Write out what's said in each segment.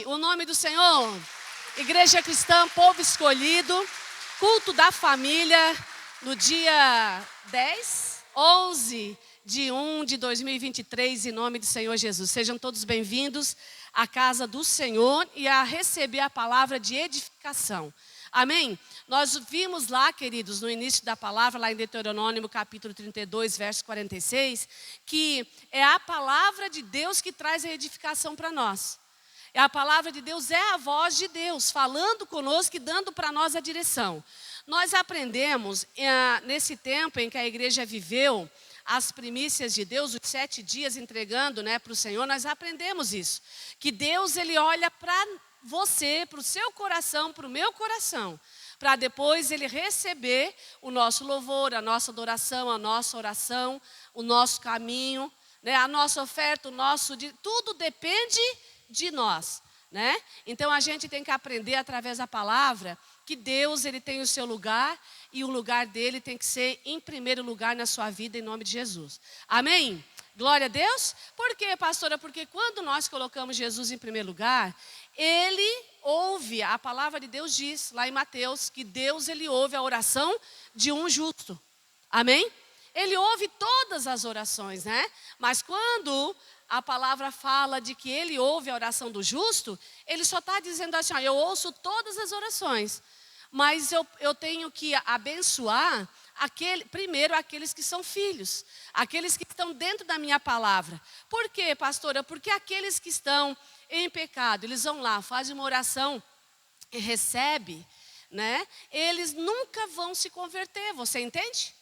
O nome do Senhor, Igreja Cristã, povo escolhido, culto da família, no dia 11 de 1 de 2023, em nome do Senhor Jesus. Sejam todos bem-vindos à casa do Senhor e a receber a palavra de edificação. Amém? Nós vimos lá, queridos, no início da palavra, lá em Deuteronômio capítulo 32, verso 46, que é a palavra de Deus que traz a edificação para nós. A palavra de Deus é a voz de Deus, falando conosco e dando para nós a direção. Nós aprendemos, nesse tempo em que a igreja viveu, as primícias de Deus, os 7 dias entregando para o Senhor, nós aprendemos isso. Que Deus, Ele olha para você, para o seu coração, para o meu coração, para depois Ele receber o nosso louvor, a nossa adoração, a nossa oração, o nosso caminho, a nossa oferta, tudo depende de nós, Então a gente tem que aprender através da palavra que Deus, Ele tem o seu lugar e o lugar dele tem que ser em primeiro lugar na sua vida, em nome de Jesus. Amém? Glória a Deus. Por quê, pastora? Porque quando nós colocamos Jesus em primeiro lugar, Ele ouve, a palavra de Deus diz lá em Mateus, que Deus, Ele ouve a oração de um justo. Amém? Ele ouve todas as orações, Mas quando a palavra fala de que Ele ouve a oração do justo, Ele só está dizendo assim, eu ouço todas as orações, mas eu tenho que abençoar primeiro aqueles que são filhos, aqueles que estão dentro da minha palavra. Por quê, pastora? Porque aqueles que estão em pecado, eles vão lá, fazem uma oração e recebem, Eles nunca vão se converter, você entende?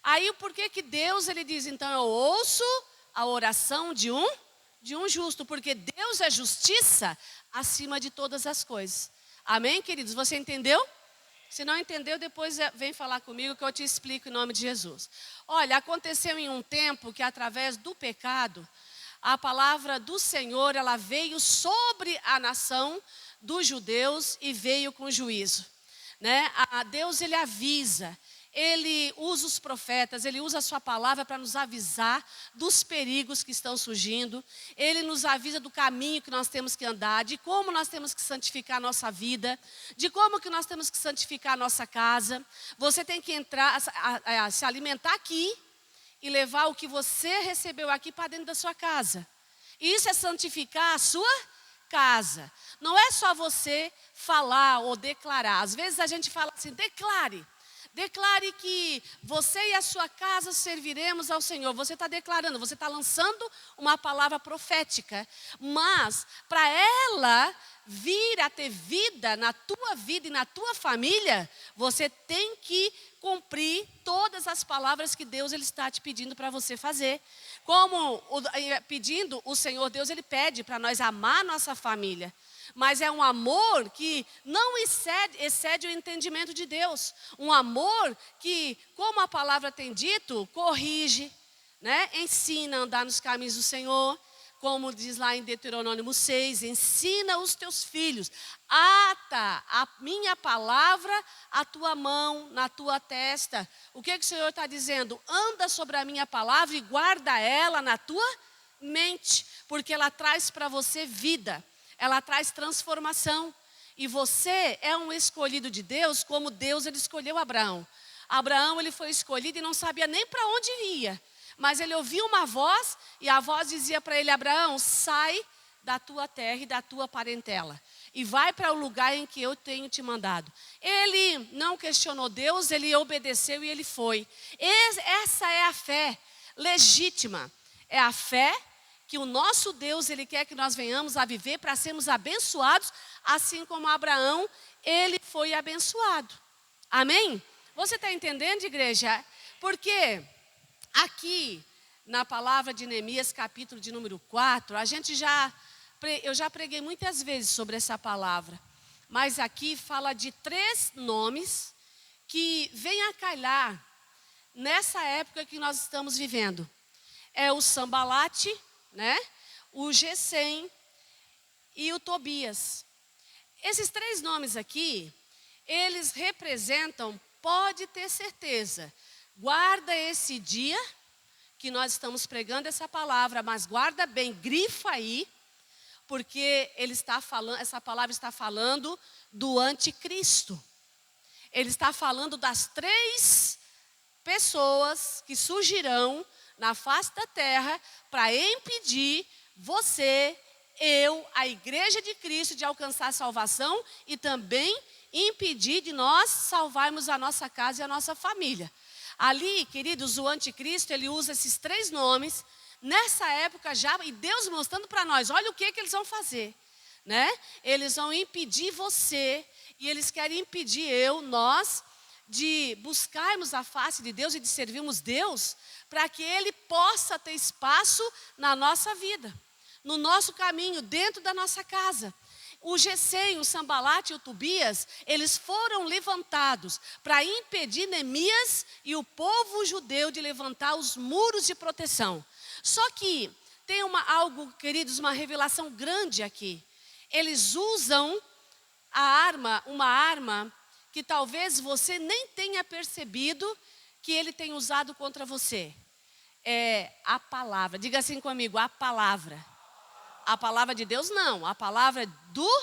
Aí por que Deus, Ele diz, então eu ouço a oração de um justo, porque Deus é justiça acima de todas as coisas. Amém, queridos? Você entendeu? Se não entendeu, depois vem falar comigo que eu te explico em nome de Jesus. Olha, aconteceu em um tempo que através do pecado, a palavra do Senhor, ela veio sobre a nação dos judeus e veio com juízo. Deus, Ele avisa. Ele usa os profetas, Ele usa a sua palavra para nos avisar dos perigos que estão surgindo. Ele nos avisa do caminho que nós temos que andar, de como nós temos que santificar a nossa vida, de como que nós temos que santificar a nossa casa. Você tem que entrar, se alimentar aqui e levar o que você recebeu aqui para dentro da sua casa. Isso é santificar a sua casa. Não é só você falar ou declarar. Às vezes a gente fala assim, declare. Declare que você e a sua casa serviremos ao Senhor. Você está declarando, você está lançando uma palavra profética. Mas para ela vir a ter vida na tua vida e na tua família, você tem que cumprir todas as palavras que Deus, Ele está te pedindo para você fazer. Pedindo, o Senhor Deus, Ele pede para nós amar nossa família. Mas é um amor que não excede o entendimento de Deus. Um amor que, como a palavra tem dito, corrige, ensina a andar nos caminhos do Senhor. Como diz lá em Deuteronômio 6, ensina os teus filhos. Ata a minha palavra à tua mão, na tua testa. O que o Senhor está dizendo? Anda sobre a minha palavra e guarda ela na tua mente. Porque ela traz para você vida. Ela traz transformação. E você é um escolhido de Deus, como Deus, Ele escolheu Abraão. Abraão, ele foi escolhido e não sabia nem para onde ia. Mas ele ouviu uma voz e a voz dizia para ele, Abraão, sai da tua terra e da tua parentela. E vai para o lugar em que eu tenho te mandado. Ele não questionou Deus, ele obedeceu e ele foi. Essa é a fé legítima. É a fé que o nosso Deus, Ele quer que nós venhamos a viver para sermos abençoados, assim como Abraão, ele foi abençoado. Amém? Você está entendendo, igreja? Porque aqui, na palavra de Neemias, capítulo de número 4, eu já preguei muitas vezes sobre essa palavra, mas aqui fala de 3 nomes que vêm a calhar nessa época que nós estamos vivendo. É o Sambalate, o Gesem e o Tobias. Esses 3 nomes aqui, eles representam, pode ter certeza, guarda esse dia que nós estamos pregando essa palavra, mas guarda bem, grifa aí, porque ele está falando, essa palavra está falando do anticristo. Ele está falando das 3 pessoas que surgirão na face da terra para impedir você, eu, a igreja de Cristo de alcançar a salvação e também impedir de nós salvarmos a nossa casa e a nossa família. Ali, queridos, o anticristo, ele usa esses 3 nomes, nessa época já, e Deus mostrando para nós, olha o que eles vão fazer, né? Eles vão impedir você, e eles querem impedir nós, de buscarmos a face de Deus e de servirmos Deus, para que Ele possa ter espaço na nossa vida, no nosso caminho, dentro da nossa casa. O Gesem, o Sambalate e o Tobias, eles foram levantados para impedir Neemias e o povo judeu de levantar os muros de proteção. Só que tem algo, queridos, uma revelação grande aqui. Eles usam uma arma que talvez você nem tenha percebido que ele tem usado contra você. É a palavra. Diga assim comigo, a palavra. A palavra de Deus não, a palavra do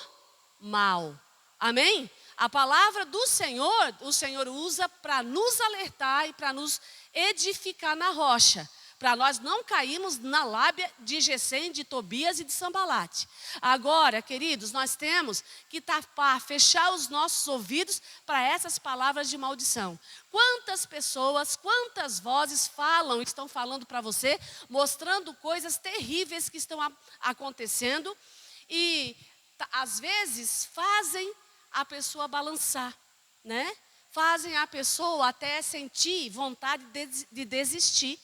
mal. Amém? A palavra do Senhor, o Senhor usa para nos alertar e para nos edificar na rocha. Para nós não cairmos na lábia de Gesem, de Tobias e de Sambalate. Agora, queridos, nós temos que tapar, fechar os nossos ouvidos para essas palavras de maldição. Quantas pessoas, quantas vozes estão falando para você, mostrando coisas terríveis que estão acontecendo e às vezes fazem a pessoa balançar, né? Fazem a pessoa até sentir vontade de desistir.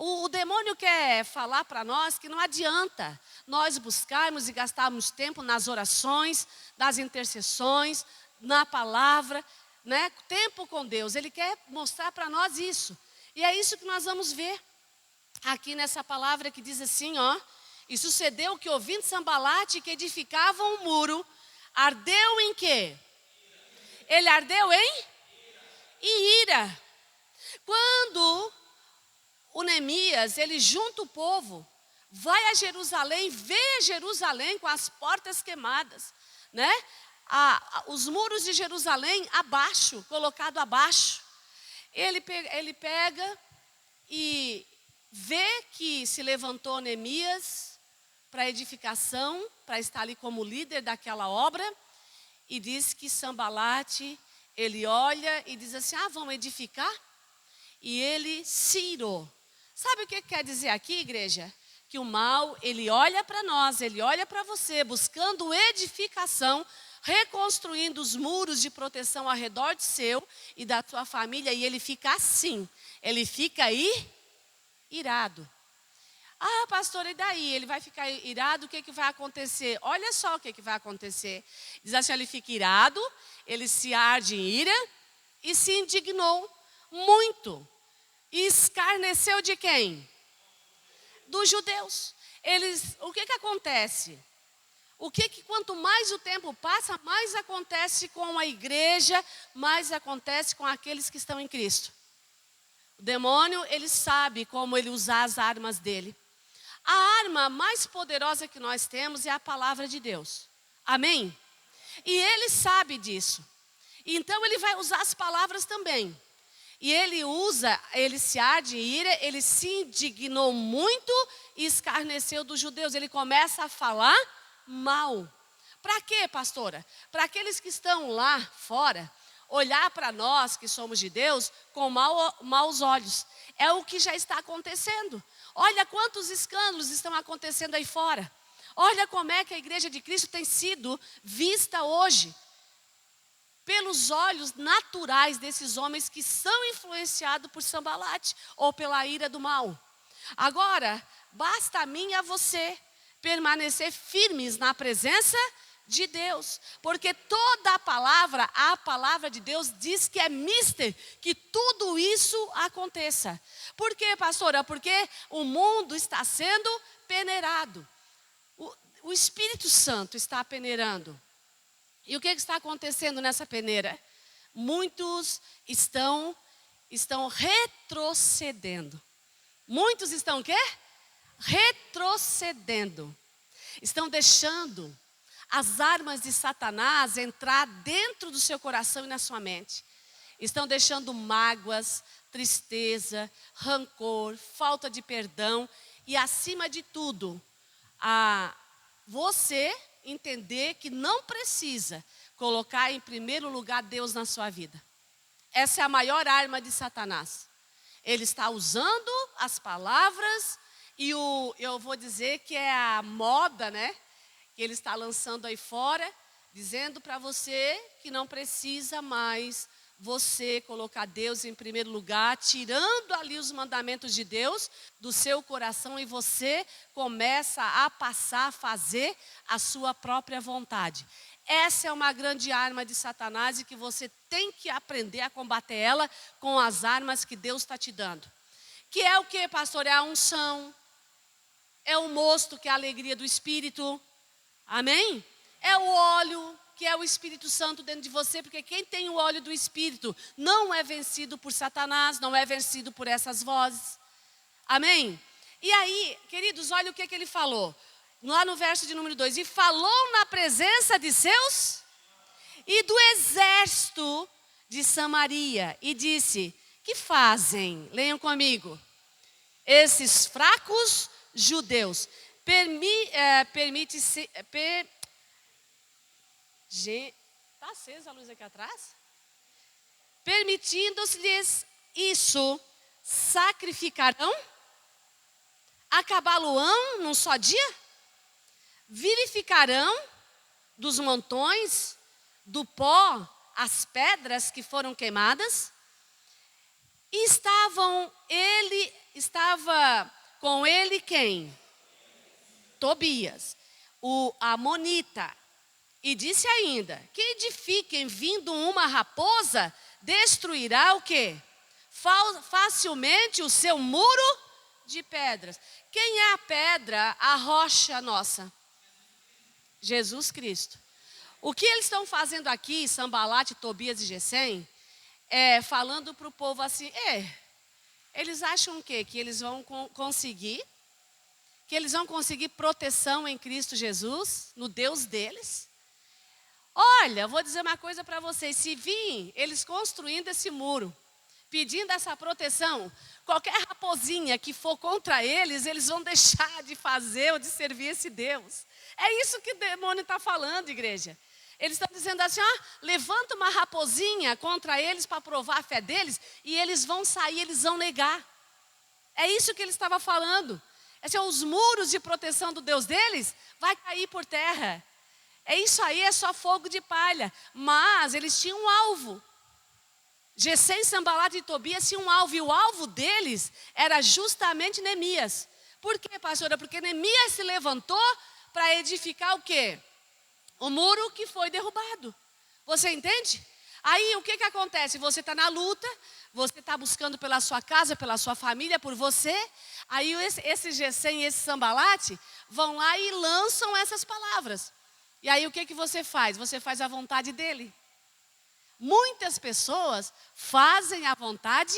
O demônio quer falar para nós que não adianta nós buscarmos e gastarmos tempo nas orações, nas intercessões, na palavra, né? Tempo com Deus. Ele quer mostrar para nós isso. E é isso que nós vamos ver aqui nessa palavra que diz assim, ó. E sucedeu que ouvindo Sambalate que edificava um muro, ardeu em quê? Ele ardeu em ira. Quando o Neemias, ele junta o povo, vai a Jerusalém, vê Jerusalém com as portas queimadas, né? Os muros de Jerusalém abaixo, colocado abaixo. Ele pega e vê que se levantou Neemias para edificação, para estar ali como líder daquela obra, e diz que Sambalate, ele olha e diz assim, vamos edificar? E ele se irou. Sabe o que quer dizer aqui, igreja? Que o mal, ele olha para nós, ele olha para você, buscando edificação, reconstruindo os muros de proteção ao redor de seu e da tua família, e ele fica assim, ele fica aí irado. Pastora, e daí? Ele vai ficar irado, o que vai acontecer? Olha só o que vai acontecer. Diz assim, ele fica irado, ele se arde em ira e se indignou muito. E escarneceu de quem? Dos judeus. O que acontece? Quanto mais o tempo passa, mais acontece com a igreja, mais acontece com aqueles que estão em Cristo. O demônio, ele sabe como ele usar as armas dele. A arma mais poderosa que nós temos é a palavra de Deus. Amém? E ele sabe disso. Então ele vai usar as palavras também. E ele se arde em ira, ele se indignou muito e escarneceu dos judeus. Ele começa a falar mal. Para quê, pastora? Para aqueles que estão lá fora, olhar para nós que somos de Deus com maus olhos. É o que já está acontecendo. Olha quantos escândalos estão acontecendo aí fora. Olha como é que a igreja de Cristo tem sido vista hoje. Pelos olhos naturais desses homens que são influenciados por Sambalate ou pela ira do mal. Agora, basta a mim e a você permanecer firmes na presença de Deus, porque toda a palavra de Deus diz que é mister que tudo isso aconteça. Por quê, pastora? Porque o mundo está sendo peneirado. O Espírito Santo está peneirando. E o que está acontecendo nessa peneira? Muitos estão retrocedendo. Muitos estão o quê? Retrocedendo. estão deixando as armas de Satanás entrar dentro do seu coração e na sua mente. Estão deixando mágoas, tristeza, rancor, falta de perdão e, acima de tudo, você entender que não precisa colocar em primeiro lugar Deus na sua vida. Essa é a maior arma de Satanás. Ele está usando as palavras e eu vou dizer que é a moda, né? Que ele está lançando aí fora, dizendo para você que não precisa mais você colocar Deus em primeiro lugar, tirando ali os mandamentos de Deus do seu coração e você começa a passar a fazer a sua própria vontade. Essa é uma grande arma de Satanás e que você tem que aprender a combater ela com as armas que Deus está te dando. Que é o que, pastor? É a unção, é o mosto, que é a alegria do Espírito, amém? É o óleo, que é o Espírito Santo dentro de você, porque quem tem o óleo do Espírito não é vencido por Satanás, não é vencido por essas vozes, amém? E aí, queridos, olha o que ele falou. Lá no verso de número 2, e falou na presença de seus e do exército de Samaria, e disse, que fazem? Leiam comigo. Esses fracos judeus, está acesa a luz aqui atrás? Permitindo-lhes isso, sacrificarão? Acabá-lo-ão num só dia? Vilificarão dos montões, do pó, as pedras que foram queimadas? E estava com ele quem? Tobias, o amonita. E disse ainda, que edifiquem vindo uma raposa, destruirá o quê? Facilmente o seu muro de pedras. Quem é a pedra, a rocha nossa? Jesus Cristo. O que eles estão fazendo aqui, Sambalate, Tobias e Gesem, falando para o povo assim, eles acham o quê? Que eles vão conseguir? Que eles vão conseguir proteção em Cristo Jesus, no Deus deles? Olha, vou dizer uma coisa para vocês, se vir eles construindo esse muro, pedindo essa proteção, qualquer raposinha que for contra eles, eles vão deixar de fazer ou de servir esse Deus. É isso que o demônio está falando, igreja. Eles estão dizendo assim, levanta uma raposinha contra eles para provar a fé deles, e eles vão sair, eles vão negar. É isso que ele estava falando. Os muros de proteção do Deus deles vai cair por terra. Isso aí é só fogo de palha. Mas eles tinham um alvo. Gesem, Sambalate e Tobias tinham um alvo. E o alvo deles era justamente Neemias. Por quê, pastora? Porque Neemias se levantou para edificar o quê? O muro que foi derrubado. Você entende? Aí o que acontece? Você está na luta, você está buscando pela sua casa, pela sua família, por você. Aí esse Gesem e esse Sambalate vão lá e lançam essas palavras. E aí o que você faz? Você faz a vontade dele. Muitas pessoas fazem a vontade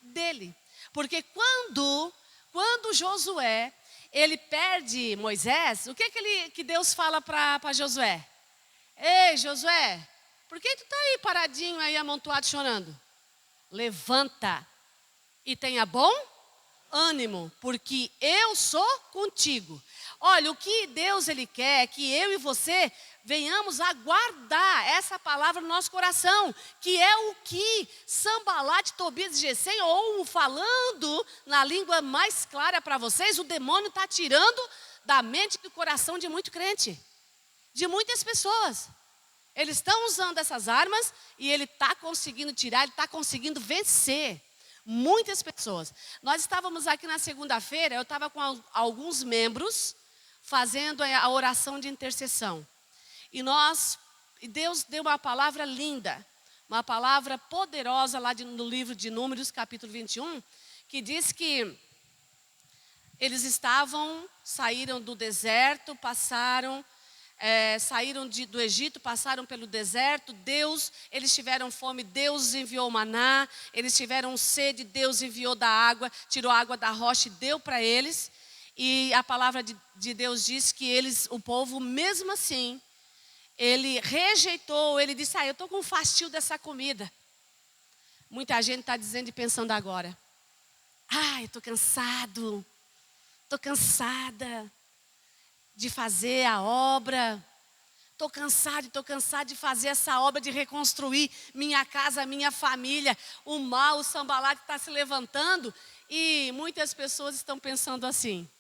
dele. Porque quando Josué, ele perde Moisés, o que Deus fala para Josué? Ei, Josué, por que tu está aí paradinho, aí amontoado chorando? Levanta e tenha bom ânimo, porque eu sou contigo. Olha, o que Deus ele quer é que eu e você venhamos a guardar essa palavra no nosso coração, que é o que Sambalate, Tobias e Gesem, ou falando na língua mais clara para vocês, o demônio está tirando da mente e do coração de muito crente, de muitas pessoas. Eles estão usando essas armas e ele está conseguindo tirar, ele está conseguindo vencer muitas pessoas. Nós estávamos aqui na segunda-feira, eu estava com alguns membros fazendo a oração de intercessão. E Deus deu uma palavra linda, uma palavra poderosa lá no livro de Números, capítulo 21, que diz que eles saíram do deserto, saíram do Egito, passaram pelo deserto, eles tiveram fome, Deus enviou maná, eles tiveram sede, Deus enviou da água, tirou a água da rocha e deu para eles. E a palavra de Deus diz que o povo, mesmo assim, ele rejeitou, ele disse, eu estou com fastio dessa comida. Muita gente está dizendo e pensando agora, eu estou cansado, estou cansada de fazer a obra. Estou cansado de fazer essa obra de reconstruir minha casa, minha família. O mal, o Sanbalat está se levantando e muitas pessoas estão pensando assim.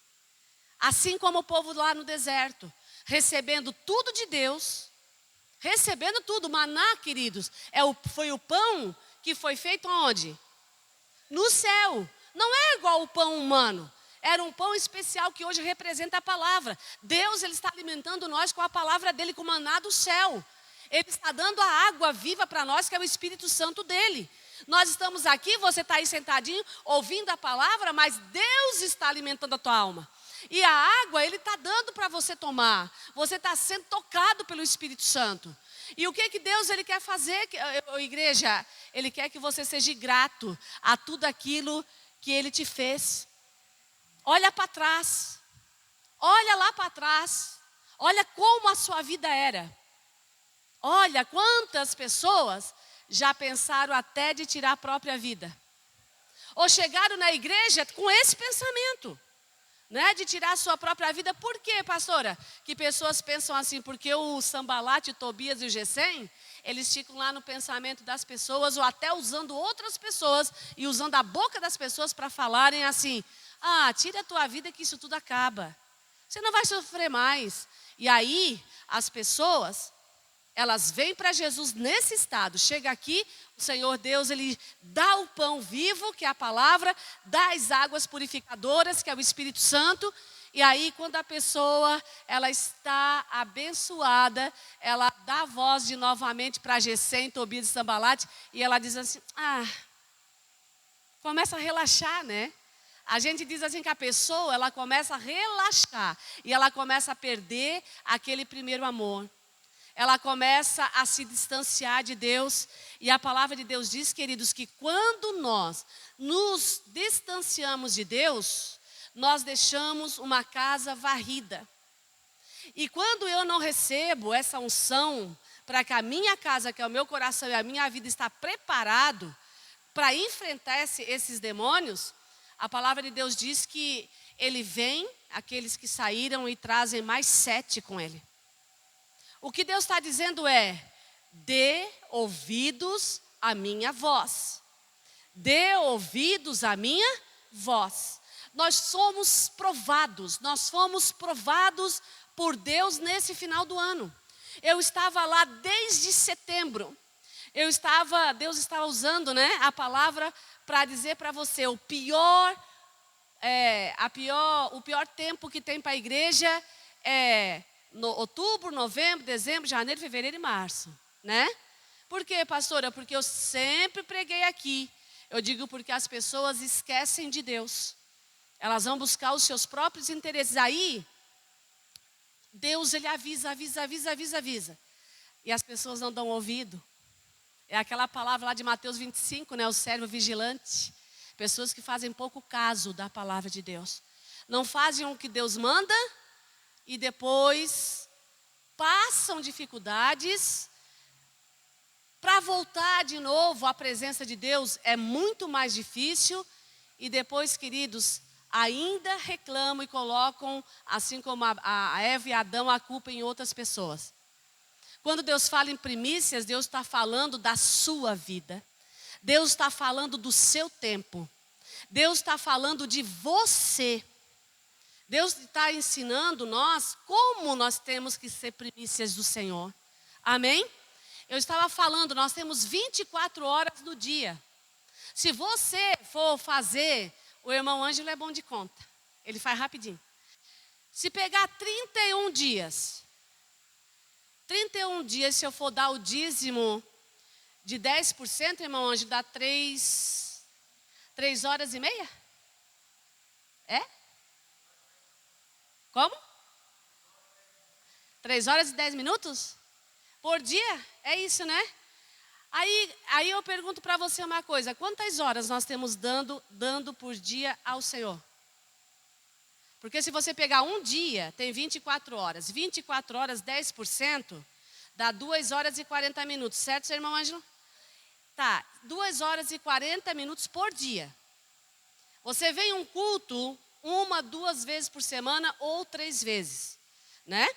Assim como o povo lá no deserto, recebendo tudo de Deus, recebendo tudo, maná, queridos, foi o pão que foi feito onde? No céu. Não é igual o pão humano. Era um pão especial que hoje representa a palavra. Deus, Ele está alimentando nós com a palavra dEle, com o maná do céu. Ele está dando a água viva para nós, que é o Espírito Santo dEle. Nós estamos aqui, você está aí sentadinho, ouvindo a palavra, mas Deus está alimentando a tua alma. E a água, Ele está dando para você tomar. Você está sendo tocado pelo Espírito Santo. E o que Deus Ele quer fazer, igreja? Ele quer que você seja grato a tudo aquilo que Ele te fez. Olha para trás, olha lá para trás, olha como a sua vida era. Olha quantas pessoas já pensaram até de tirar a própria vida. Ou chegaram na igreja com esse pensamento, né, de tirar a sua própria vida. Por quê, pastora? Que pessoas pensam assim, porque o Sanbalat, o Tobias e o Gesem, eles ficam lá no pensamento das pessoas, ou até usando outras pessoas, e usando a boca das pessoas para falarem assim, tira a tua vida que isso tudo acaba. Você não vai sofrer mais. E aí, as pessoas, elas vêm para Jesus nesse estado. Chega aqui, o Senhor Deus, Ele dá o pão vivo, que é a palavra, dá as águas purificadoras, que é o Espírito Santo. E aí, quando a pessoa, ela está abençoada, ela dá a voz de novamente para Gesem, Tobias e Sanbalat, e ela diz assim, começa a relaxar, né? A gente diz assim que a pessoa, ela começa a relaxar e ela começa a perder aquele primeiro amor. Ela começa a se distanciar de Deus. E a palavra de Deus diz, queridos, que quando nós nos distanciamos de Deus, nós deixamos uma casa varrida. E quando eu não recebo essa unção para que a minha casa, que é o meu coração e a minha vida está preparado para enfrentar esses demônios, a palavra de Deus diz que Ele vem, aqueles que saíram, e trazem mais 7 com Ele. O que Deus está dizendo é, dê ouvidos à minha voz. Dê ouvidos à minha voz. Nós fomos provados por Deus nesse final do ano. Eu estava lá desde setembro. Deus estava usando, né, a palavra para dizer para você, o pior tempo que tem para a igreja é outubro, novembro, dezembro, janeiro, fevereiro e março, né? Por quê, pastora? Porque eu sempre preguei aqui. Eu digo porque as pessoas esquecem de Deus. Elas vão buscar os seus próprios interesses. Aí, Deus, Ele avisa. E as pessoas não dão ouvido. É aquela palavra lá de Mateus 25, né? O servo vigilante. Pessoas que fazem pouco caso da palavra de Deus. Não fazem o que Deus manda e depois passam dificuldades. Para voltar de novo à presença de Deus é muito mais difícil. E depois, queridos, ainda reclamam e colocam, assim como a Eva e Adão, a culpa em outras pessoas. Quando Deus fala em primícias, Deus está falando da sua vida. Deus está falando do seu tempo. Deus está falando de você. Deus está ensinando nós como nós temos que ser primícias do Senhor. Amém? Eu estava falando, nós temos 24 horas no dia. Se você for fazer, o irmão Ângelo é bom de conta. Ele faz rapidinho. Se pegar 31 dias, se eu for dar o dízimo de 10%, irmão Ângelo, dá 3 horas e meia? É? Como? 3 horas e 10 minutos? Por dia? É isso, né? Aí eu pergunto para você uma coisa. Quantas horas nós temos dando por dia ao Senhor? Porque se você pegar um dia, tem 24 horas. 24 horas, 10%, dá 2 horas e 40 minutos. Certo, seu irmão Ângelo? Tá, 2 horas e 40 minutos por dia. Você vem um culto 1, 2 vezes por semana ou 3 vezes, né?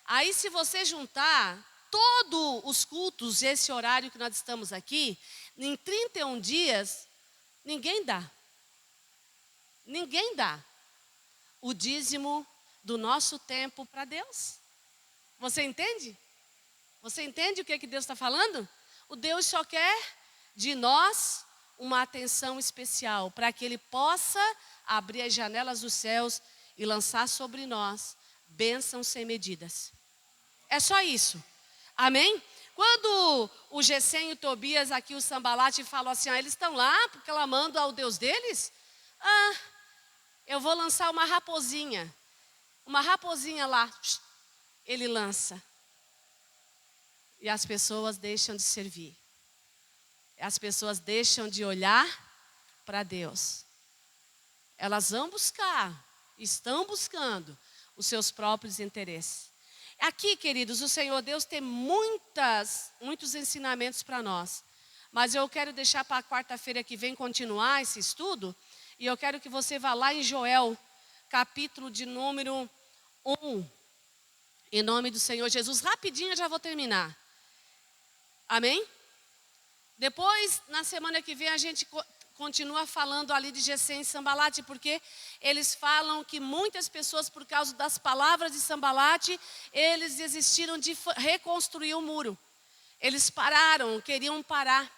Aí se você juntar todos os cultos, esse horário que nós estamos aqui, em 31 dias, ninguém dá. Ninguém dá o dízimo do nosso tempo para Deus. Você entende? Você entende o que Deus está falando? O Deus só quer de nós uma atenção especial, para que Ele possa abrir as janelas dos céus e lançar sobre nós bênçãos sem medidas. É só isso. Amém? Quando o Gesem e o Tobias aqui, o Sambalate, falam assim, eles estão lá clamando ao Deus deles? Eu vou lançar uma raposinha lá, ele lança. E as pessoas deixam de servir. As pessoas deixam de olhar para Deus. Elas vão buscar, estão buscando os seus próprios interesses. Aqui, queridos, o Senhor Deus tem muitos ensinamentos para nós. Mas eu quero deixar para a quarta-feira que vem continuar esse estudo. E eu quero que você vá lá em Joel, capítulo de número 1. Em nome do Senhor Jesus. Rapidinho eu já vou terminar. Amém? Depois, na semana que vem, a gente continua falando ali de Gesem e Sambalate, porque eles falam que muitas pessoas, por causa das palavras de Sambalate, eles desistiram de reconstruir o muro. Eles queriam parar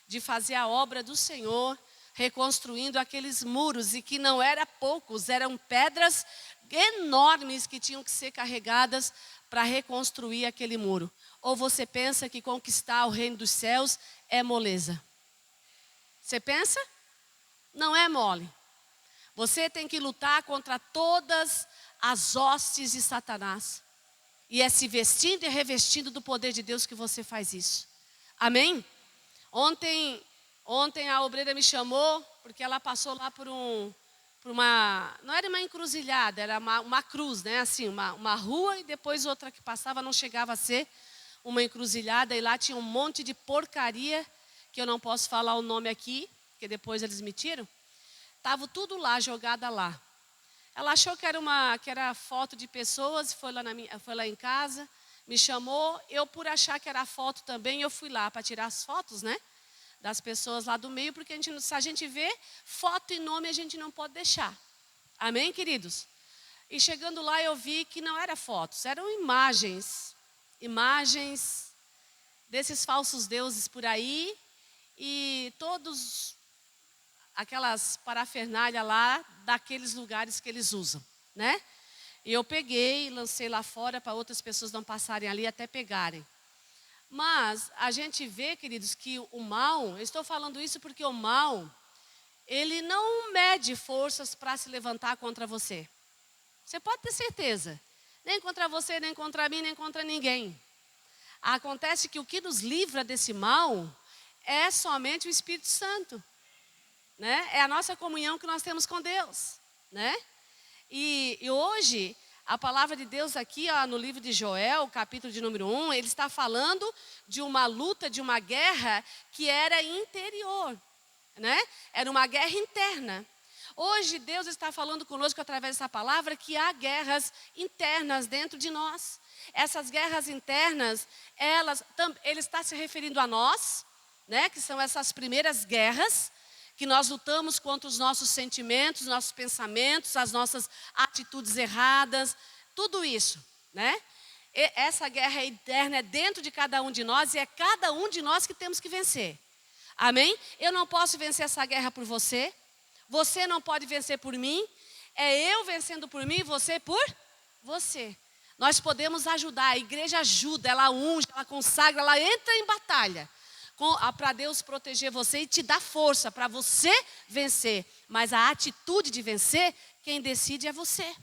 de fazer a obra do Senhor, reconstruindo aqueles muros, e que não eram poucos, eram pedras enormes que tinham que ser carregadas para reconstruir aquele muro. Ou você pensa que conquistar o reino dos céus é moleza? Você pensa? Não é mole. Você tem que lutar contra todas as hostes de Satanás. E é se vestindo e revestindo do poder de Deus que você faz isso. Amém? Ontem a obreira me chamou, porque ela passou lá por uma, não era uma encruzilhada, era uma cruz, né? Assim, uma rua, e depois outra que passava, não chegava a ser uma encruzilhada, e lá tinha um monte de porcaria, que eu não posso falar o nome aqui, porque depois eles me tiram. Estava tudo lá, jogada lá. Ela achou que era foto de pessoas, foi lá em casa, me chamou, eu por achar que era foto também, eu fui lá para tirar as fotos, né? Das pessoas lá do meio, porque se a gente vê foto e nome, a gente não pode deixar. Amém, queridos? E chegando lá, eu vi que não eram fotos, eram imagens desses falsos deuses por aí, e todos aquelas parafernália lá, daqueles lugares que eles usam, né? E eu peguei, lancei lá fora para outras pessoas não passarem ali até pegarem. Mas a gente vê, queridos, que o mal, eu estou falando isso porque o mal, ele não mede forças para se levantar contra você. Você pode ter certeza. Nem contra você, nem contra mim, nem contra ninguém. Acontece que o que nos livra desse mal é somente o Espírito Santo, né? É a nossa comunhão que nós temos com Deus, né? E hoje, a palavra de Deus aqui, no livro de Joel, capítulo de número 1, ele está falando de uma luta, de uma guerra que era interior, né? Era uma guerra interna. Hoje Deus está falando conosco através dessa palavra que há guerras internas dentro de nós. Essas guerras internas, ele está se referindo a nós, né? Que são essas primeiras guerras, que nós lutamos contra os nossos sentimentos, nossos pensamentos, as nossas atitudes erradas, tudo isso, né? E essa guerra interna é dentro de cada um de nós, e é cada um de nós que temos que vencer. Amém? Eu não posso vencer essa guerra por você, você não pode vencer por mim, é eu vencendo por mim e você por você. Nós podemos ajudar, a igreja ajuda, ela unge, ela consagra, ela entra em batalha para Deus proteger você e te dar força para você vencer. Mas a atitude de vencer, quem decide é você.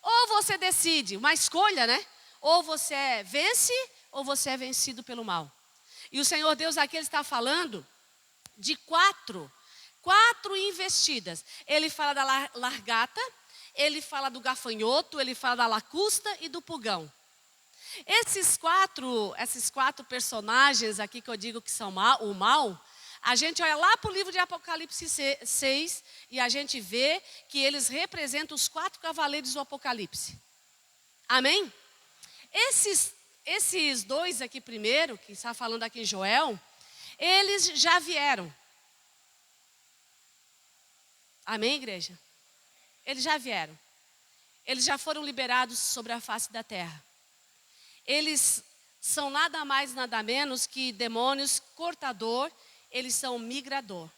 Ou você decide, uma escolha, né? Ou você vence, ou você é vencido pelo mal. E o Senhor Deus aqui, Ele está falando de quatro investidas. Ele fala da largata, ele fala do gafanhoto, ele fala da lacusta e do pulgão. Esses quatro personagens aqui que eu digo que são o mal, a gente olha lá para o livro de Apocalipse 6 e a gente vê que eles representam os 4 cavaleiros do Apocalipse. Amém? Esses 2 aqui primeiro, que está falando aqui em Joel, eles já vieram. Amém, igreja? Eles já vieram. Eles já foram liberados sobre a face da terra. Eles são nada mais, nada menos que demônios cortador, eles são migrador.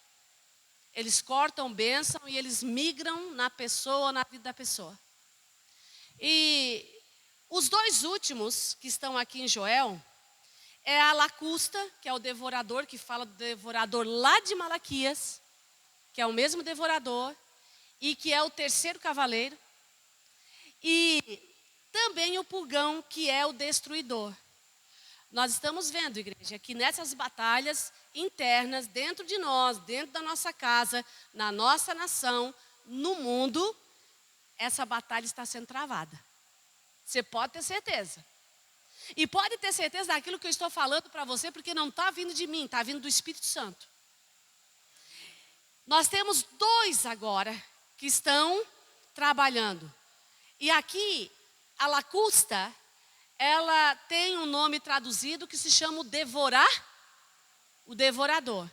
Eles cortam bênção e eles migram na pessoa, na vida da pessoa. E os 2 últimos que estão aqui em Joel, é a lacusta, que é o devorador, que fala do devorador lá de Malaquias, que é o mesmo devorador, e que é o 3º cavaleiro. E também o pulgão, que é o destruidor. Nós estamos vendo, igreja, que nessas batalhas internas, dentro de nós, dentro da nossa casa, na nossa nação, no mundo, essa batalha está sendo travada. Você pode ter certeza. E pode ter certeza daquilo que eu estou falando para você, porque não está vindo de mim, está vindo do Espírito Santo. Nós temos 2 agora que estão trabalhando. E aqui, a lacusta, ela tem um nome traduzido que se chama o devorador.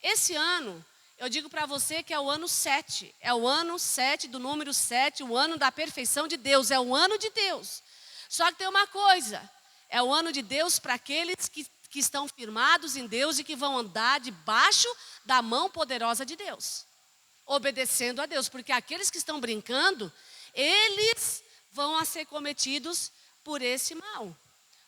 Esse ano, eu digo para você que é o ano 7. É o ano 7 do número 7, o ano da perfeição de Deus. É o ano de Deus. Só que tem uma coisa. É o ano de Deus para aqueles que estão firmados em Deus e que vão andar debaixo da mão poderosa de Deus. Obedecendo a Deus. Porque aqueles que estão brincando, eles vão ser cometidos por esse mal.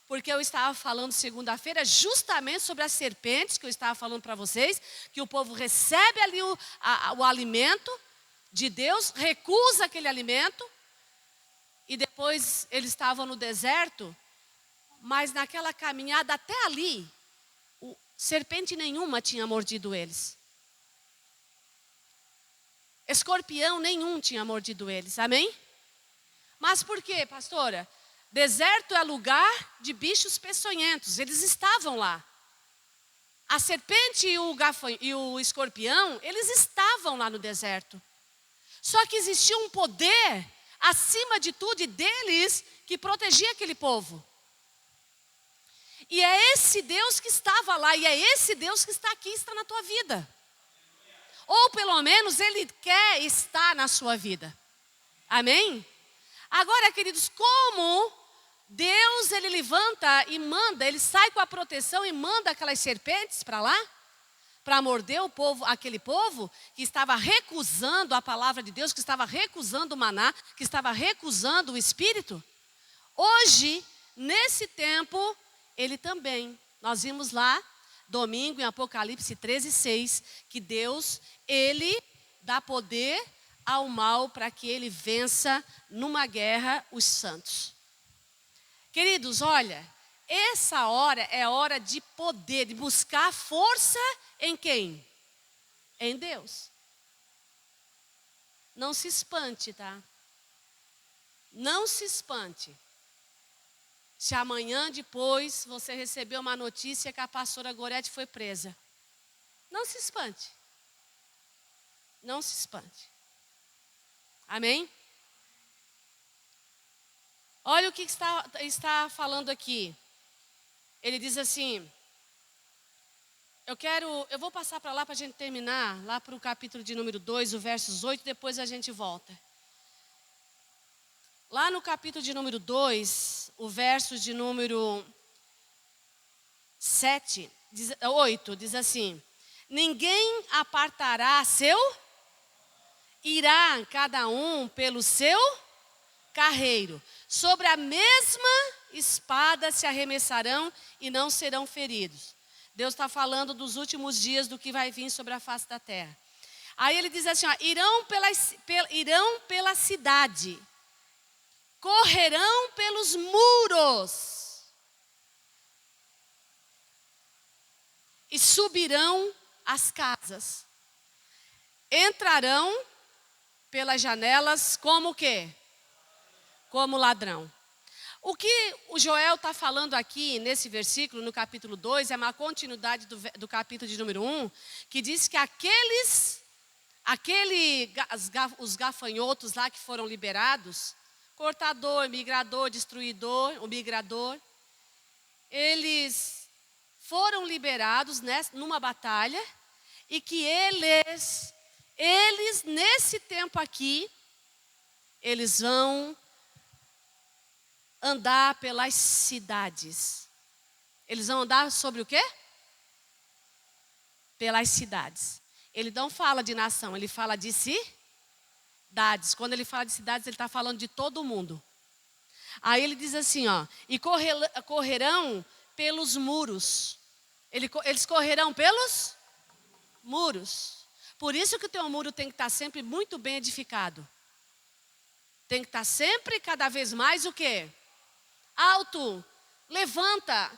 Porque eu estava falando segunda-feira justamente sobre as serpentes, que eu estava falando para vocês, que o povo recebe ali o alimento de Deus, recusa aquele alimento, e depois eles estavam no deserto, mas naquela caminhada até ali, serpente nenhuma tinha mordido eles. Escorpião nenhum tinha mordido eles, amém? Mas por quê, pastora? Deserto é lugar de bichos peçonhentos, eles estavam lá. A serpente e o escorpião, eles estavam lá no deserto. Só que existia um poder, acima de tudo, deles, que protegia aquele povo. E é esse Deus que estava lá, e é esse Deus que está aqui, está na tua vida. Ou pelo menos Ele quer estar na sua vida. Amém? Agora, queridos, como Deus, Ele levanta e manda, Ele sai com a proteção e manda aquelas serpentes para lá, para morder o povo, aquele povo que estava recusando a palavra de Deus, que estava recusando o maná, que estava recusando o Espírito. Hoje, nesse tempo, Ele também, nós vimos lá, domingo em Apocalipse 13:6, que Deus, Ele dá poder ao mal para que ele vença numa guerra os santos. Queridos, olha, essa hora é hora de poder, de buscar força em quem? Em Deus. Não se espante, tá? Não se espante. Se amanhã depois você receber uma notícia que a pastora Gorete foi presa. Não se espante. Não se espante. Amém? Olha o que está falando aqui. Ele diz assim, eu vou passar para lá para a gente terminar, lá para o capítulo de número 2, o versos 8, depois a gente volta. Lá no capítulo de número 2, o verso de número 8, diz assim, ninguém apartará irá cada um pelo seu carreiro. Sobre a mesma espada se arremessarão e não serão feridos. Deus está falando dos últimos dias do que vai vir sobre a face da terra. Aí ele diz assim, ó, irão pela cidade, correrão pelos muros e subirão as casas. Entrarão pelas janelas como o quê? Como ladrão. O que o Joel está falando aqui nesse versículo, no capítulo 2, é uma continuidade do capítulo de número 1, que diz que os gafanhotos lá que foram liberados, cortador, migrador, destruidor, o migrador, eles foram liberados numa batalha e que eles nesse tempo aqui, eles vão andar pelas cidades. Eles vão andar sobre o quê? Pelas cidades. Ele não fala de nação, ele fala de cidades. Quando ele fala de cidades, ele está falando de todo mundo. Aí ele diz assim, ó, e correrão pelos muros. Eles correrão pelos muros. Por isso que o teu muro tem que estar sempre muito bem edificado. Tem que estar sempre, cada vez mais, o quê? Alto, levanta.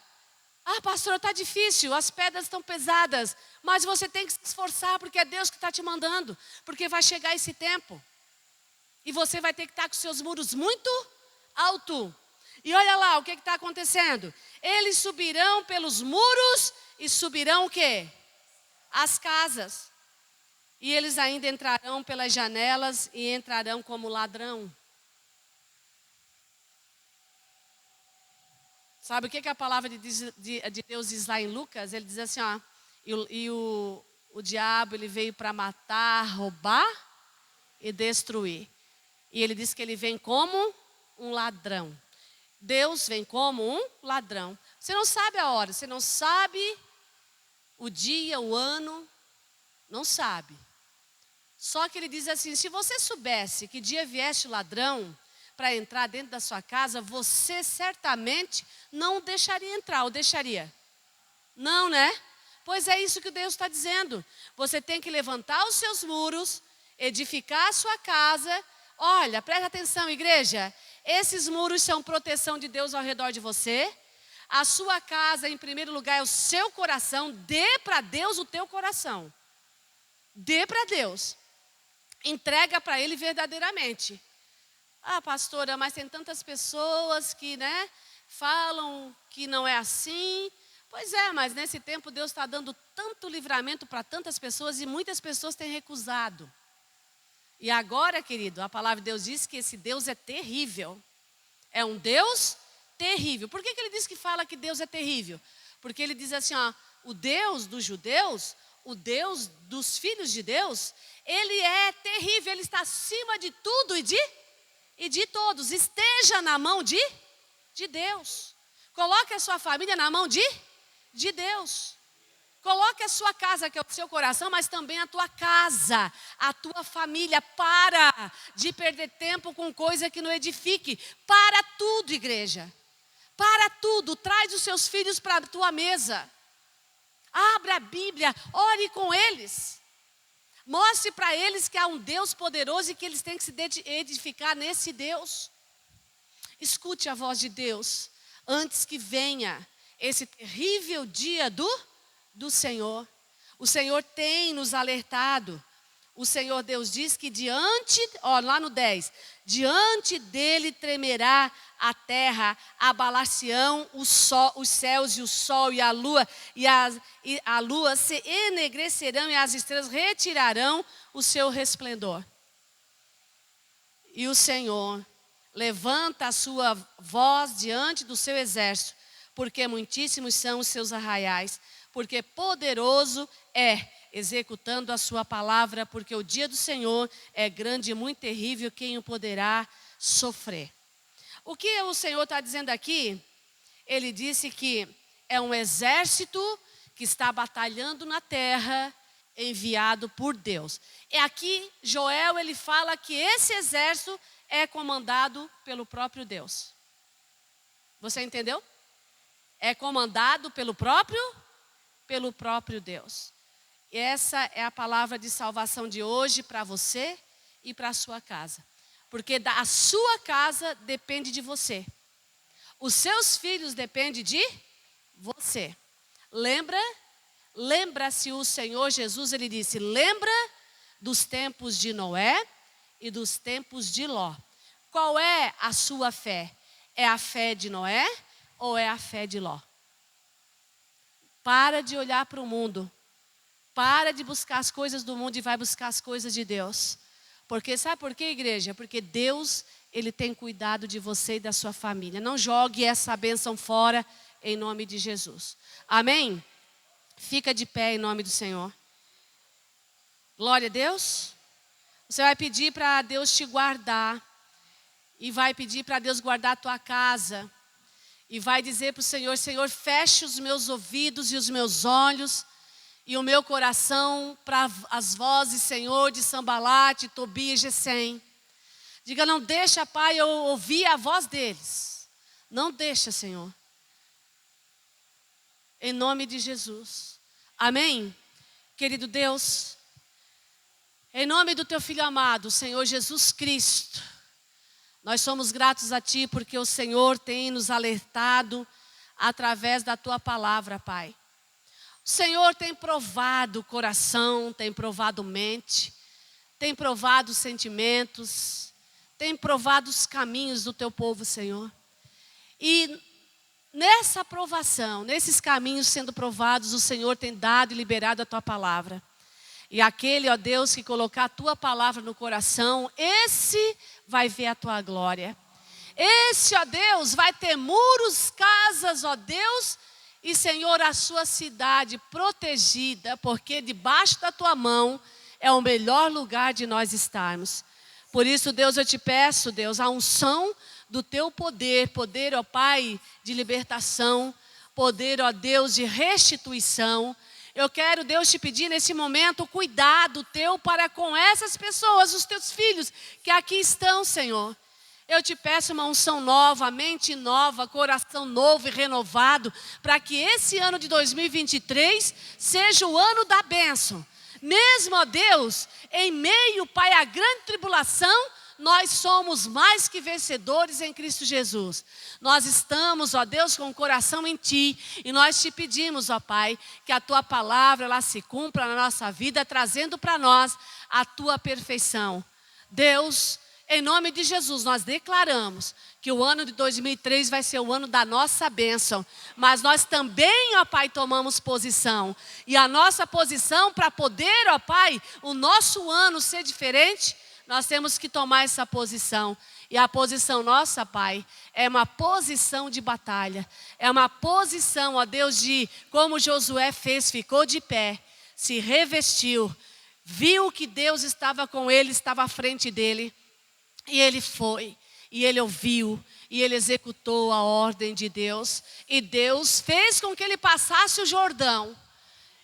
Ah, pastor, está difícil, as pedras estão pesadas. Mas você tem que se esforçar, porque é Deus que está te mandando. Porque vai chegar esse tempo. E você vai ter que estar com seus muros muito alto. E olha lá o que está acontecendo. Eles subirão pelos muros e subirão o quê? As casas. E eles ainda entrarão pelas janelas e entrarão como ladrão. Sabe o que a palavra de Deus diz lá em Lucas? Ele diz assim, ó, o diabo ele veio para matar, roubar e destruir. E ele diz que ele vem como um ladrão. Deus vem como um ladrão. Você não sabe a hora, você não sabe o dia, o ano, não sabe. Só que ele diz assim, se você soubesse que dia viesse o ladrão para entrar dentro da sua casa, você certamente não o deixaria entrar, ou deixaria? Não, né? Pois é isso que Deus está dizendo. Você tem que levantar os seus muros, edificar a sua casa. Olha, presta atenção, igreja. Esses muros são proteção de Deus ao redor de você. A sua casa, em primeiro lugar, é o seu coração. Dê para Deus o teu coração. Dê para Deus. Entrega para Ele verdadeiramente. Ah, pastora, mas tem tantas pessoas que, falam que não é assim. Pois é, mas nesse tempo Deus está dando tanto livramento para tantas pessoas e muitas pessoas têm recusado. E agora, querido, a palavra de Deus diz que esse Deus é terrível. É um Deus terrível. Por que ele diz que fala que Deus é terrível? Porque ele diz assim, ó, o Deus dos judeus, o Deus dos filhos de Deus, ele é terrível, ele está acima de tudo e de todos. Esteja na mão de Deus. Coloque a sua família na mão de Deus. Coloque a sua casa, que é o seu coração, mas também a tua casa, a tua família. Para de perder tempo com coisa que não edifique. Para tudo, igreja. Para tudo. Traz os seus filhos para a tua mesa. Abra a Bíblia, ore com eles. Mostre para eles que há um Deus poderoso e que eles têm que se edificar nesse Deus. Escute a voz de Deus antes que venha esse terrível dia do Senhor. O Senhor tem nos alertado. O Senhor Deus diz que lá no 10, diante dele tremerá a terra, abalar-se-ão os céus e o sol e a lua, e a lua se enegrecerão e as estrelas retirarão o seu resplendor. E o Senhor levanta a sua voz diante do seu exército, porque muitíssimos são os seus arraiais, porque poderoso é executando a sua palavra, porque o dia do Senhor é grande e muito terrível, quem o poderá sofrer. O que o Senhor está dizendo aqui? Ele disse que é um exército que está batalhando na terra, enviado por Deus. E aqui Joel ele fala que esse exército é comandado pelo próprio Deus. Você entendeu? É comandado pelo próprio Deus. E essa é a palavra de salvação de hoje para você e para a sua casa. Porque a sua casa depende de você. Os seus filhos dependem de você. Lembra-se o Senhor Jesus, ele disse, lembra dos tempos de Noé e dos tempos de Ló. Qual é a sua fé? É a fé de Noé ou é a fé de Ló? Para de olhar para o mundo. Para de buscar as coisas do mundo e vai buscar as coisas de Deus. Porque sabe por quê, igreja? Porque Deus, Ele tem cuidado de você e da sua família. Não jogue essa bênção fora em nome de Jesus. Amém? Fica de pé em nome do Senhor. Glória a Deus. Você vai pedir para Deus te guardar. E vai pedir para Deus guardar a tua casa. E vai dizer para o Senhor, Senhor, feche os meus ouvidos e os meus olhos. E o meu coração para as vozes, Senhor, de Sambalate, Tobias e Gesem. Diga, não deixa, Pai, eu ouvir a voz deles. Não deixa, Senhor. Em nome de Jesus. Amém? Querido Deus, em nome do Teu Filho amado, Senhor Jesus Cristo, nós somos gratos a Ti porque o Senhor tem nos alertado através da Tua palavra, Pai. O Senhor tem provado o coração, tem provado mente, tem provado os sentimentos, tem provado os caminhos do Teu povo, Senhor. E nessa provação, nesses caminhos sendo provados, o Senhor tem dado e liberado a Tua palavra. E aquele, ó Deus, que colocar a Tua palavra no coração, esse vai ver a Tua glória. Esse, ó Deus, vai ter muros, casas, ó Deus, e Senhor, a sua cidade protegida, porque debaixo da Tua mão é o melhor lugar de nós estarmos. Por isso, Deus, eu te peço, Deus, a unção do Teu poder, poder, ó Pai, de libertação, poder, ó Deus, de restituição. Eu quero, Deus, te pedir nesse momento o cuidado Teu para com essas pessoas, os Teus filhos que aqui estão, Senhor. Eu te peço uma unção nova, mente nova, coração novo e renovado, para que esse ano de 2023 seja o ano da bênção. Mesmo, ó Deus, em meio, Pai, à grande tribulação, nós somos mais que vencedores em Cristo Jesus. Nós estamos, ó Deus, com o coração em Ti. E nós te pedimos, ó Pai, que a Tua palavra ela se cumpra na nossa vida, trazendo para nós a Tua perfeição. Deus, em nome de Jesus, nós declaramos que o ano de 2003 vai ser o ano da nossa bênção. Mas nós também, ó Pai, tomamos posição. E a nossa posição para poder, ó Pai, o nosso ano ser diferente, nós temos que tomar essa posição. E a posição nossa, Pai, é uma posição de batalha. É uma posição, ó Deus, de como Josué fez, ficou de pé, se revestiu, viu que Deus estava com ele, estava à frente dele. E ele foi, e ele ouviu, e ele executou a ordem de Deus. E Deus fez com que ele passasse o Jordão.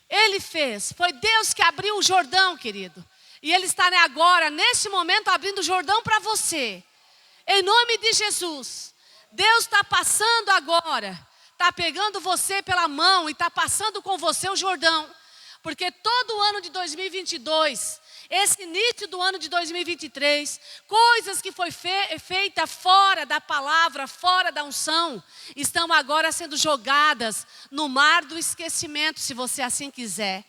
Ele fez, foi Deus que abriu o Jordão, querido. E Ele está agora, nesse momento, abrindo o Jordão para você. Em nome de Jesus. Deus está passando agora. Está pegando você pela mão e está passando com você o Jordão. Porque todo o ano de 2022, esse início do ano de 2023, coisas que foi feita fora da palavra, fora da unção, estão agora sendo jogadas no mar do esquecimento, se você assim quiser.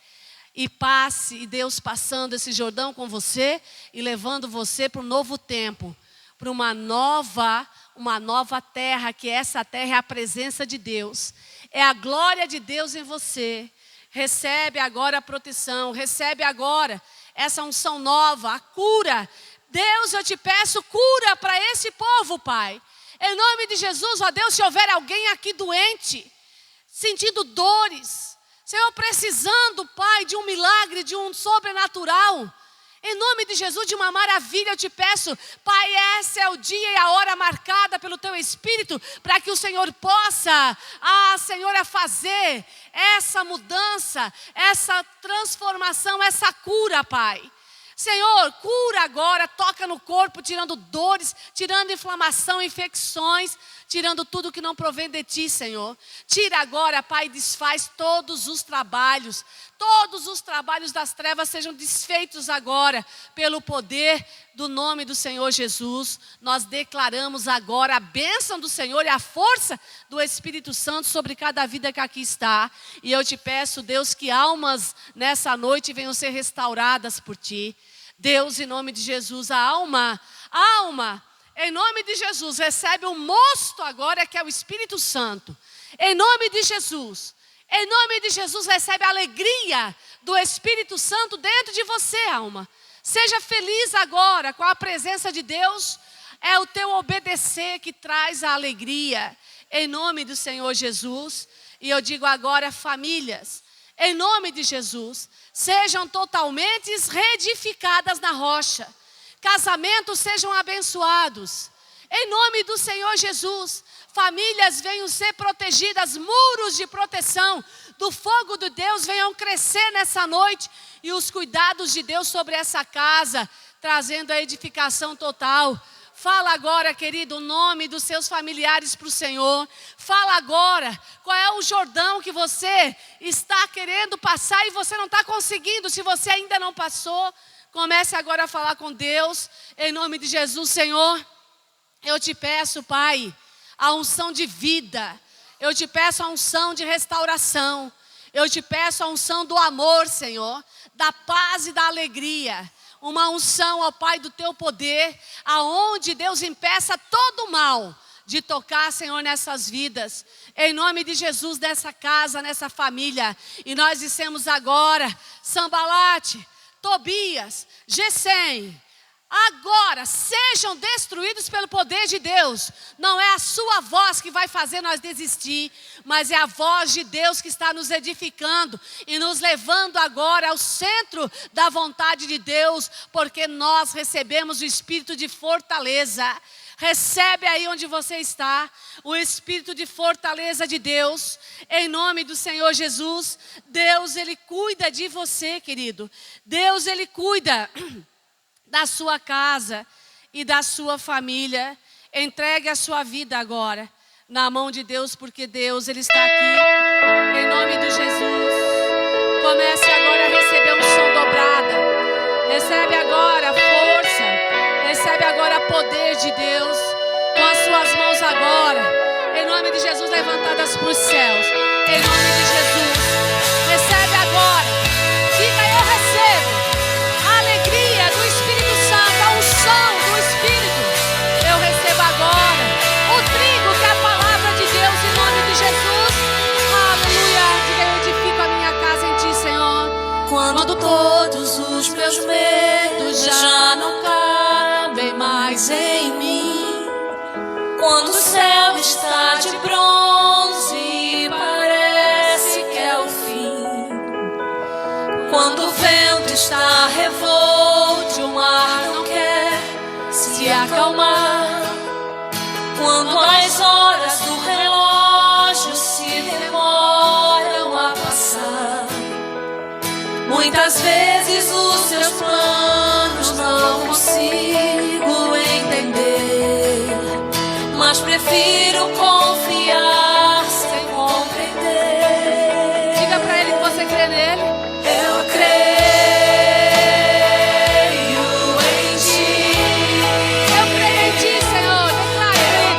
E passe, e Deus passando esse Jordão com você e levando você para um novo tempo, para uma nova terra, que essa terra é a presença de Deus. É a glória de Deus em você. Recebe agora a proteção, recebe agora essa unção nova, a cura. Deus, eu te peço cura para esse povo, Pai. Em nome de Jesus, ó Deus, se houver alguém aqui doente, sentindo dores, Senhor, precisando, Pai, de um milagre, de um sobrenatural. Em nome de Jesus, de uma maravilha, eu te peço, Pai, esse é o dia e a hora marcada pelo Teu Espírito, para que o Senhor possa, Senhor, fazer essa mudança, essa transformação, essa cura, Pai. Senhor, cura agora, toca no corpo, tirando dores, tirando inflamação, infecções, tirando tudo que não provém de Ti, Senhor. Tira agora, Pai, desfaz todos os trabalhos das trevas sejam desfeitos agora, pelo poder do nome do Senhor Jesus. Nós declaramos agora a bênção do Senhor e a força do Espírito Santo sobre cada vida que aqui está. E eu te peço, Deus, que almas nessa noite venham ser restauradas por Ti. Deus, em nome de Jesus, a alma, em nome de Jesus, recebe um mosto agora que é o Espírito Santo. Em nome de Jesus, recebe a alegria do Espírito Santo dentro de você, alma. Seja feliz agora com a presença de Deus. É o teu obedecer que traz a alegria. Em nome do Senhor Jesus. E eu digo agora, famílias, em nome de Jesus, sejam totalmente reedificadas na rocha. Casamentos sejam abençoados. Em nome do Senhor Jesus, famílias venham ser protegidas, muros de proteção do fogo de Deus venham crescer nessa noite. E os cuidados de Deus sobre essa casa, trazendo a edificação total. Fala agora, querido, o nome dos seus familiares para o Senhor. Fala agora qual é o Jordão que você está querendo passar e você não está conseguindo. Se você ainda não passou, comece agora a falar com Deus. Em nome de Jesus, Senhor, eu te peço, Pai, a unção de vida. Eu te peço a unção de restauração. Eu te peço a unção do amor, Senhor, da paz e da alegria. Uma unção, ó Pai, do teu poder, aonde Deus impeça todo o mal de tocar, Senhor, nessas vidas. Em nome de Jesus, nessa casa, nessa família. E nós dissemos agora, Sambalate, Tobias, Gesem, agora sejam destruídos pelo poder de Deus. Não é a sua voz que vai fazer nós desistir, mas é a voz de Deus que está nos edificando e nos levando agora ao centro da vontade de Deus, porque nós recebemos o espírito de fortaleza. Recebe aí onde você está o espírito de fortaleza de Deus, em nome do Senhor Jesus. Deus, Ele cuida de você, querido. Deus, Ele cuida da sua casa e da sua família. Entregue a sua vida agora na mão de Deus, porque Deus, Ele está aqui, em nome de Jesus. Comece agora a receber unção dobrada. Recebe agora força, recebe agora poder de Deus, com as suas mãos agora, em nome de Jesus, levantadas para os céus, em nome de Jesus. Recebe agora, diga: eu recebo a alegria do Espírito Santo, a unção do Espírito. Eu recebo agora o trigo que é a palavra de Deus, em nome de Jesus. Aleluia. Diga: eu edifico a minha casa em ti, Senhor. Quando todos os meus medos já não cabem mais em mim, quando o céu está de bronze e parece que é o fim, quando o vento está revolto e o mar não quer se acalmar, quando as horas do relógio se demoram a passar, muitas vezes os seus planos não consigo entender, mas prefiro confiar sem compreender. Diga pra Ele que você crê nele. Eu creio em ti. Eu creio em ti, Senhor. Declare.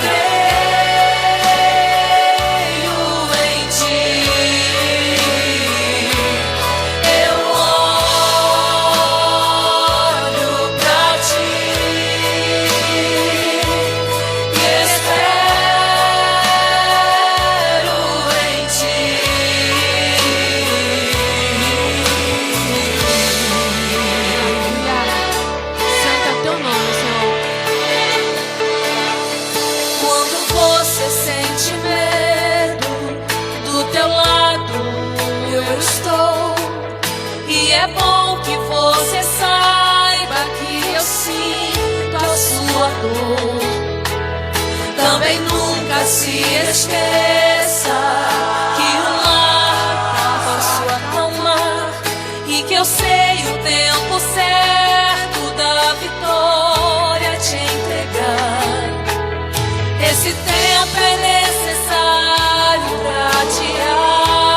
Eu creio em ti. Eu olho pra ti e espero em ti. Santo é o teu nome, Senhor. Quando você sente medo, do teu lado eu estou. E é bom que você saiba que eu sinto a sua dor. Também nunca se esqueça que o mar tá posso acalmar e que eu sei o tempo certo da vitória te entregar. Esse tempo é necessário pra te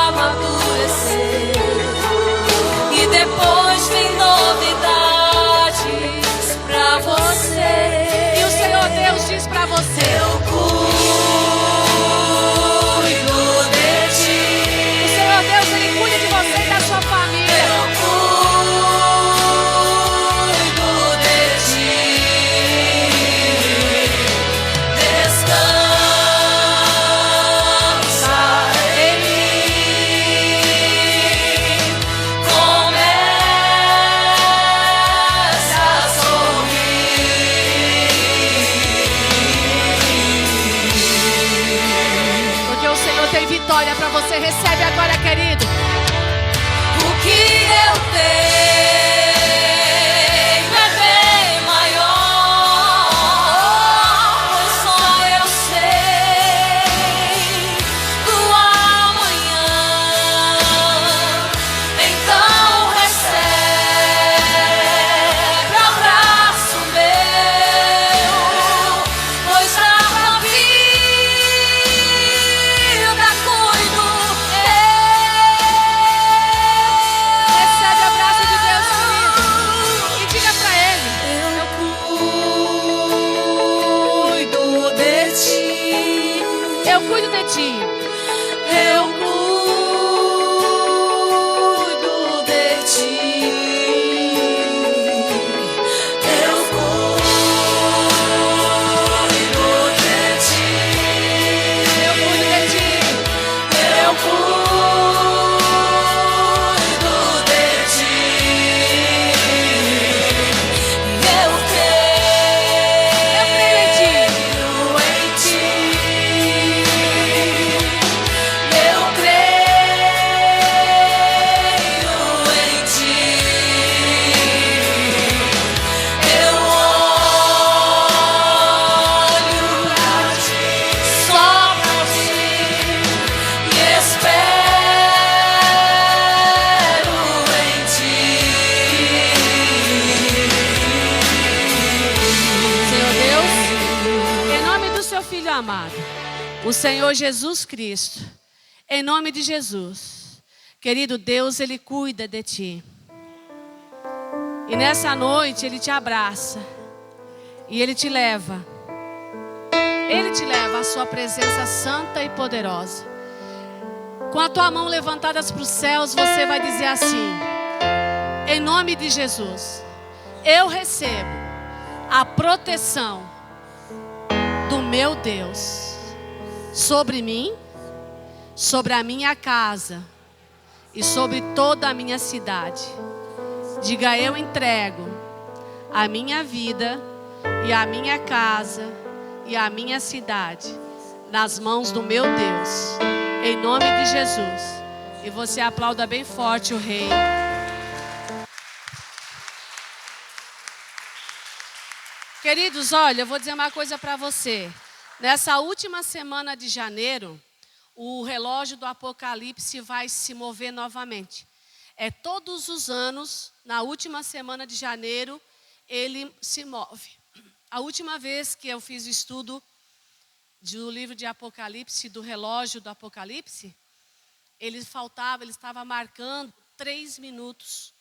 amadurecer. E depois vem novidades pra você. E o Senhor Deus diz pra você: Eu cuido Recebe agora, querido. O que eu tenho é bem maior, pois só eu sei do amanhã. Então recebe abraço meu, pois a tua vida cuido Recebe o abraço de Deus, querido. E diga pra ele. eu cuido de ti. Eu cuido de ti. Eu cuido de ti. Eu cuido de ti. Eu cuido de ti. Eu cuido de ti. Eu creio em ti. Eu creio em ti. Eu olho pra ti, só pra ti, e espero em ti. Senhor Deus, em nome do seu Filho amado, o Senhor Jesus Cristo, em nome de Jesus, querido Deus, Ele cuida de ti. E nessa noite Ele te abraça e Ele te leva à sua presença santa e poderosa. Com a tua mão levantada para os céus, você vai dizer assim: em nome de Jesus, eu recebo a proteção do meu Deus sobre mim, sobre a minha casa e sobre toda a minha cidade. Diga: eu entrego a minha vida e a minha casa e a minha cidade nas mãos do meu Deus, em nome de Jesus. E você aplauda bem forte o Rei. Queridos, olha, eu vou dizer uma coisa para você. Nessa última semana de janeiro, o relógio do Apocalipse vai se mover novamente. Todos os anos, na última semana de janeiro, ele se move. A última vez que eu fiz o estudo do livro de Apocalipse, do relógio do Apocalipse, ele estava marcando 3 minutos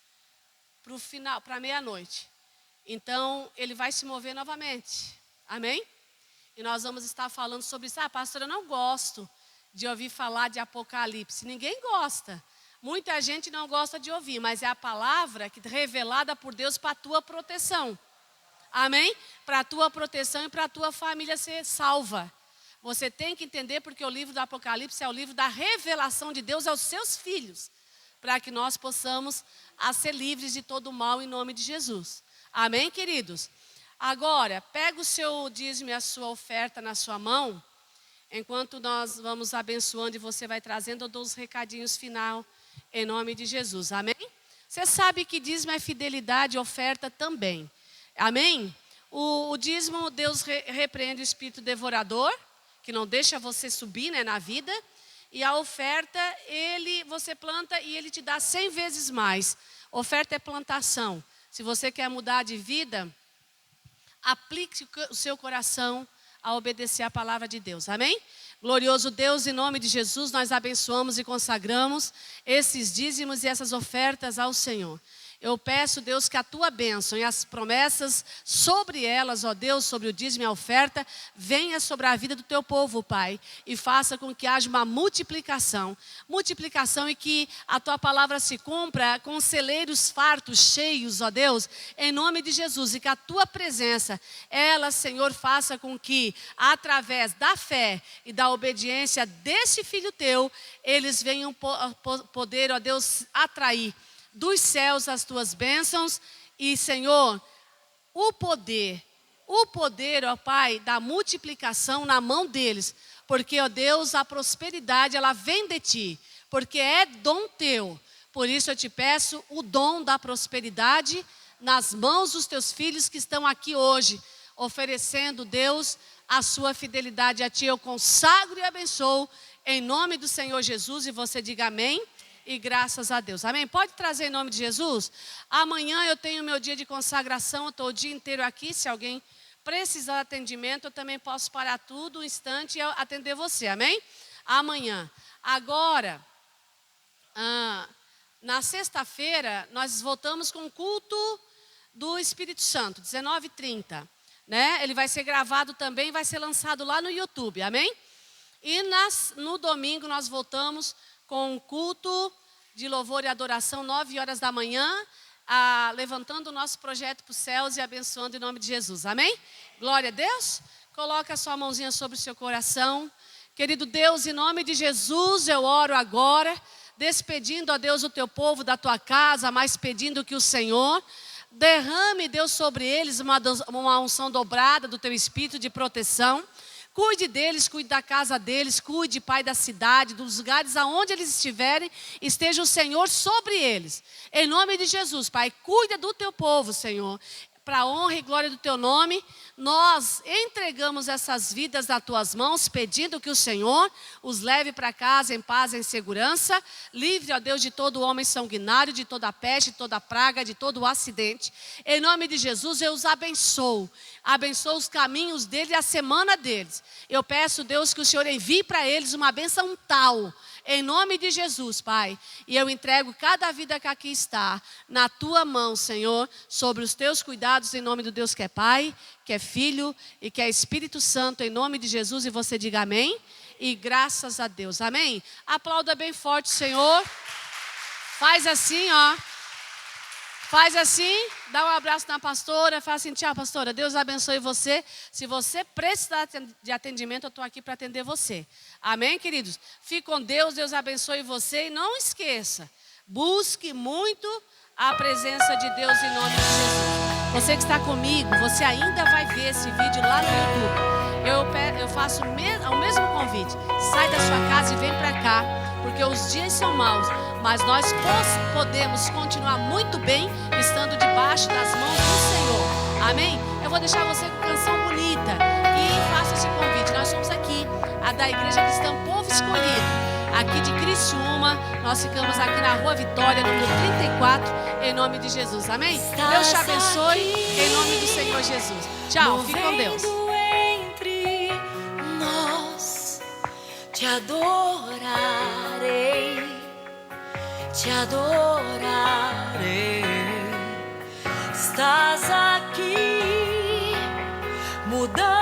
para o final, para meia-noite. Então, ele vai se mover novamente. Amém? E nós vamos estar falando sobre isso. Pastora, eu não gosto de ouvir falar de Apocalipse. Ninguém gosta. Muita gente não gosta de ouvir, mas é a palavra revelada por Deus para a tua proteção. Amém? Para a tua proteção e para a tua família ser salva. Você tem que entender porque o livro do Apocalipse é o livro da revelação de Deus aos seus filhos. Para que nós possamos ser livres de todo o mal em nome de Jesus. Amém, queridos? Agora, pega o seu dízimo e a sua oferta na sua mão. Enquanto nós vamos abençoando e você vai trazendo, eu dou os recadinhos final em nome de Jesus. Amém? Você sabe que dízimo é fidelidade e oferta também. Amém? O dízimo, Deus repreende o espírito devorador, que não deixa você subir, na vida. E a oferta, você planta e ele te dá 100 vezes mais. Oferta é plantação. Se você quer mudar de vida, aplique o seu coração a obedecer a palavra de Deus. Amém? Glorioso Deus, em nome de Jesus, nós abençoamos e consagramos esses dízimos e essas ofertas ao Senhor. Eu peço, Deus, que a tua bênção e as promessas sobre elas, ó Deus, sobre o dízimo e a oferta, venha sobre a vida do teu povo, Pai, e faça com que haja uma multiplicação e que a tua palavra se cumpra com celeiros fartos, cheios, ó Deus, em nome de Jesus, e que a tua presença, ela, Senhor, faça com que, através da fé e da obediência desse filho teu, eles venham poder, ó Deus, atrair dos céus as tuas bênçãos e, Senhor, o poder, ó Pai, da multiplicação na mão deles, Porque, ó Deus, a prosperidade, ela vem de ti, porque é dom teu. Por isso eu te peço o dom da prosperidade nas mãos dos teus filhos que estão aqui hoje, oferecendo, Deus, a sua fidelidade a ti. Eu consagro e abençoo em nome do Senhor Jesus, e você diga amém e graças a Deus. Amém? Pode trazer em nome de Jesus? Amanhã eu tenho meu dia de consagração, eu estou o dia inteiro aqui. Se alguém precisar de atendimento, eu também posso parar tudo um instante e atender você. Amém? Amanhã. Agora, na sexta-feira, nós voltamos com o culto do Espírito Santo, 19h30. Né? Ele vai ser gravado também, vai ser lançado lá no YouTube. Amém? E no domingo nós voltamos com um culto de louvor e adoração, 9 horas da manhã, levantando o nosso projeto para os céus e abençoando em nome de Jesus. Amém? Glória a Deus. Coloca a sua mãozinha sobre o seu coração. Querido Deus, em nome de Jesus, eu oro agora, despedindo, ó Deus, o teu povo da tua casa, mas pedindo que o Senhor derrame, Deus, sobre eles uma unção dobrada do teu espírito de proteção. Cuide deles, cuide da casa deles, cuide, Pai, da cidade, dos lugares aonde eles estiverem, esteja o Senhor sobre eles. Em nome de Jesus, Pai, cuida do teu povo, Senhor. Para a honra e glória do teu nome, nós entregamos essas vidas nas tuas mãos, pedindo que o Senhor os leve para casa em paz, em segurança. Livre, ó Deus, de todo homem sanguinário, de toda peste, de toda praga, de todo acidente. Em nome de Jesus, eu os abençoo. Abençoo os caminhos deles e a semana deles. Eu peço, Deus, que o Senhor envie para eles uma bênção tal, em nome de Jesus, Pai. E eu entrego cada vida que aqui está na tua mão, Senhor, sobre os teus cuidados, em nome do Deus que é Pai, que é Filho e que é Espírito Santo, em nome de Jesus. E você diga amém e graças a Deus. Amém? Aplauda bem forte, Senhor. Faz assim, ó. Faz assim, dá um abraço na pastora, fala assim: tchau, pastora, Deus abençoe você. Se você precisar de atendimento, eu estou aqui para atender você. Amém, queridos? Fique com Deus, Deus abençoe você. E não esqueça, busque muito a presença de Deus em nome de Jesus. Você que está comigo, você ainda vai ver esse vídeo lá no YouTube. Eu faço o mesmo convite. Sai da sua casa e vem para cá, porque os dias são maus, mas nós podemos continuar muito bem estando debaixo das mãos do Senhor. Amém? Eu vou deixar você com canção bonita e faço esse convite. Nós somos aqui, a da Igreja Cristã Povo Escolhido, aqui de Criciúma. Nós ficamos aqui na Rua Vitória, número 34, em nome de Jesus. Amém? Deus te abençoe, em nome do Senhor Jesus. Tchau, fique com Deus. Entre nós, te adorarei, te adorarei. Estás aqui, mudando